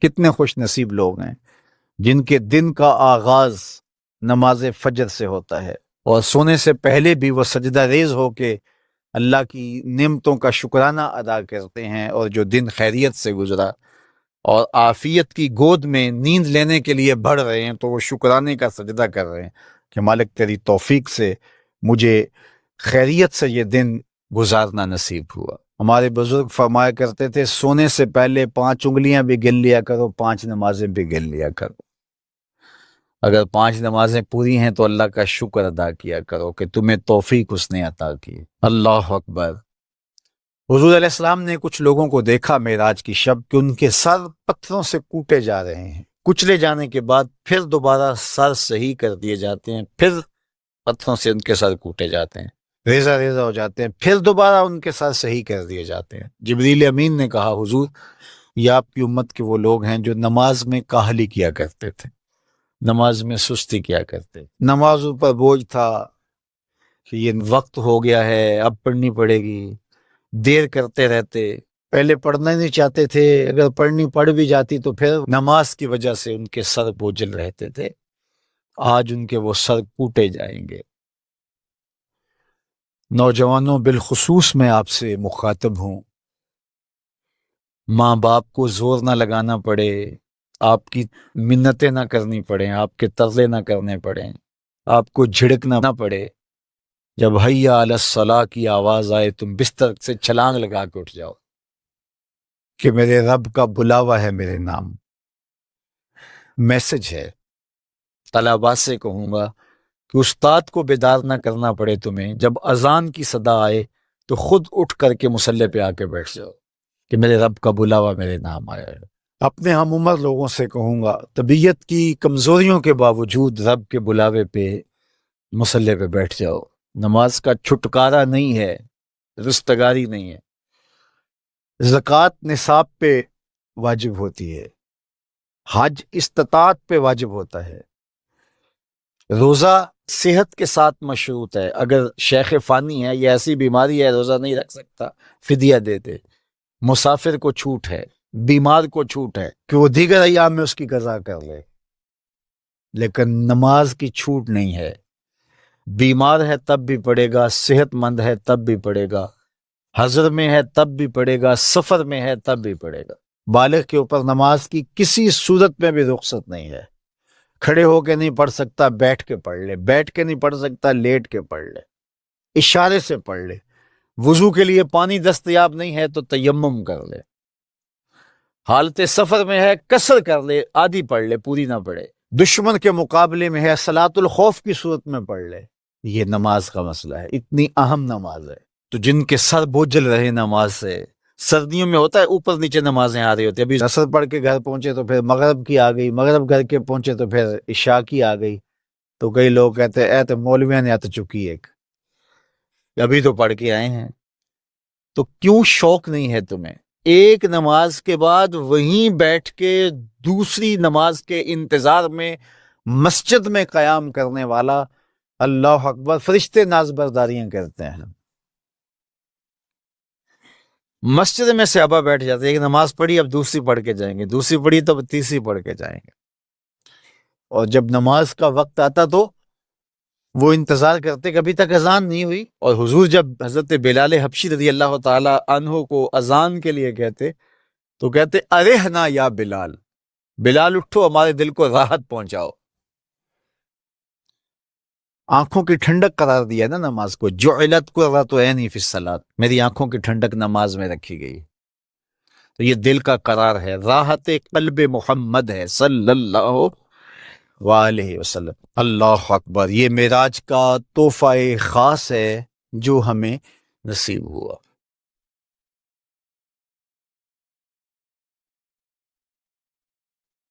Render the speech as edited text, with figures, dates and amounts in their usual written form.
کتنے خوش نصیب لوگ ہیں جن کے دن کا آغاز نماز فجر سے ہوتا ہے، اور سونے سے پہلے بھی وہ سجدہ ریز ہو کے اللہ کی نعمتوں کا شکرانہ ادا کرتے ہیں، اور جو دن خیریت سے گزرا اور عافیت کی گود میں نیند لینے کے لیے بڑھ رہے ہیں تو وہ شکرانے کا سجدہ کر رہے ہیں کہ مالک تیری توفیق سے مجھے خیریت سے یہ دن گزارنا نصیب ہوا۔ ہمارے بزرگ فرمایا کرتے تھے سونے سے پہلے 5 انگلیاں بھی گن لیا کرو، 5 نمازیں بھی گن لیا کرو۔ اگر 5 نمازیں پوری ہیں تو اللہ کا شکر ادا کیا کرو کہ تمہیں توفیق اس نے عطا کی۔ اللہ اکبر۔ حضور علیہ السلام نے کچھ لوگوں کو دیکھا معراج کی شب کہ ان کے سر پتھروں سے کوٹے جا رہے ہیں، کچلے جانے کے بعد پھر دوبارہ سر صحیح کر دیے جاتے ہیں، پھر پتھروں سے ان کے سر کوٹے جاتے ہیں، ریزہ ریزہ ہو جاتے ہیں، پھر دوبارہ ان کے سر صحیح کر دیے جاتے ہیں۔ جبریل امین نے کہا حضور یہ آپ کی امت کے وہ لوگ ہیں جو نماز میں کاہلی کیا کرتے تھے، نماز میں سستی کیا کرتے، نمازوں پر بوجھ تھا کہ یہ وقت ہو گیا ہے اب پڑھنی پڑے گی، دیر کرتے رہتے، پہلے پڑھنا ہی نہیں چاہتے تھے، اگر پڑھنی پڑھ بھی جاتی تو پھر نماز کی وجہ سے ان کے سر بوجھل رہتے تھے۔ آج ان کے وہ سر کوٹے جائیں گے۔ نوجوانوں بالخصوص میں آپ سے مخاطب ہوں، ماں باپ کو زور نہ لگانا پڑے، آپ کی منتیں نہ کرنی پڑیں، آپ کے ترلے نہ کرنے پڑیں، آپ کو جھڑکنا نہ پڑے، جب حیا علی الصلاح کی آواز آئے تم بستر سے چھلانگ لگا کے اٹھ جاؤ کہ میرے رب کا بلاوا ہے میرے نام۔ میسج ہے۔ طلباء سے کہوں گا کہ استاد کو بیدار نہ کرنا پڑے تمہیں، جب اذان کی صدا آئے تو خود اٹھ کر کے مصلی پہ آ کے بیٹھ جاؤ کہ میرے رب کا بلاوا میرے نام آیا ہے۔ اپنے ہم عمر لوگوں سے کہوں گا طبیعت کی کمزوریوں کے باوجود رب کے بلاوے پہ مصلی پہ بیٹھ جاؤ۔ نماز کا چھٹکارا نہیں ہے، رستگاری نہیں ہے۔ زکوٰۃ نصاب پہ واجب ہوتی ہے، حج استطاعت پہ واجب ہوتا ہے، روزہ صحت کے ساتھ مشروط ہے، اگر شیخ فانی ہے یا ایسی بیماری ہے روزہ نہیں رکھ سکتا فدیہ دے دے۔ مسافر کو چھوٹ ہے، بیمار کو چھوٹ ہے کہ وہ دیگر ایام میں اس کی قضا کر لے، لیکن نماز کی چھوٹ نہیں ہے۔ بیمار ہے تب بھی پڑھے گا، صحت مند ہے تب بھی پڑھے گا، حضر میں ہے تب بھی پڑھے گا، سفر میں ہے تب بھی پڑھے گا۔ بالغ کے اوپر نماز کی کسی صورت میں بھی رخصت نہیں ہے۔ کھڑے ہو کے نہیں پڑھ سکتا بیٹھ کے پڑھ لے، بیٹھ کے نہیں پڑھ سکتا لیٹ کے پڑھ لے، اشارے سے پڑھ لے، وضو کے لیے پانی دستیاب نہیں ہے تو تیمم کر لے، حالت سفر میں ہے قصر کر لے، آدھی پڑھ لے پوری نہ پڑھے، دشمن کے مقابلے میں ہے صلاۃ الخوف کی صورت میں پڑھ لے۔ یہ نماز کا مسئلہ ہے، اتنی اہم نماز ہے۔ تو جن کے سر بوجھل رہے نماز سے، سردیوں میں ہوتا ہے اوپر نیچے نمازیں آ رہی ہوتی ہیں، ابھی عصر پڑھ کے گھر پہنچے تو پھر مغرب کی آ گئی، مغرب گھر کے پہنچے تو پھر عشاء کی آ گئی، تو کئی لوگ کہتے ہیں اے تو مولویاں نے تو چکی ایک، ابھی تو پڑھ کے آئے ہیں۔ تو کیوں شوق نہیں ہے تمہیں؟ ایک نماز کے بعد وہیں بیٹھ کے دوسری نماز کے انتظار میں مسجد میں قیام کرنے والا، اللہ اکبر، فرشتے ناز برداریاں کرتے ہیں۔ مسجد میں صحابہ بیٹھ جاتے ہیں، ایک نماز پڑھی اب دوسری پڑھ کے جائیں گے، دوسری پڑھی تو تیسری پڑھ کے جائیں گے، اور جب نماز کا وقت آتا تو وہ انتظار کرتے کہ ابھی تک اذان نہیں ہوئی، اور حضور جب حضرت بلال حبشی رضی اللہ تعالی عنہ کو اذان کے لیے کہتے تو کہتے ارحنا یا بلال، بلال اٹھو ہمارے دل کو راحت پہنچاؤ۔ آنکھوں کی ٹھنڈک قرار دیا نا نماز کو، جعلت قرۃ عینی فی الصلاۃ، میری آنکھوں کی ٹھنڈک نماز میں رکھی گئی، تو یہ دل کا قرار ہے، راحت قلب محمد ہے صلی اللہ وآلہ وسلم۔ اللہ اکبر، یہ معراج کا تحفہ خاص ہے جو ہمیں نصیب ہوا۔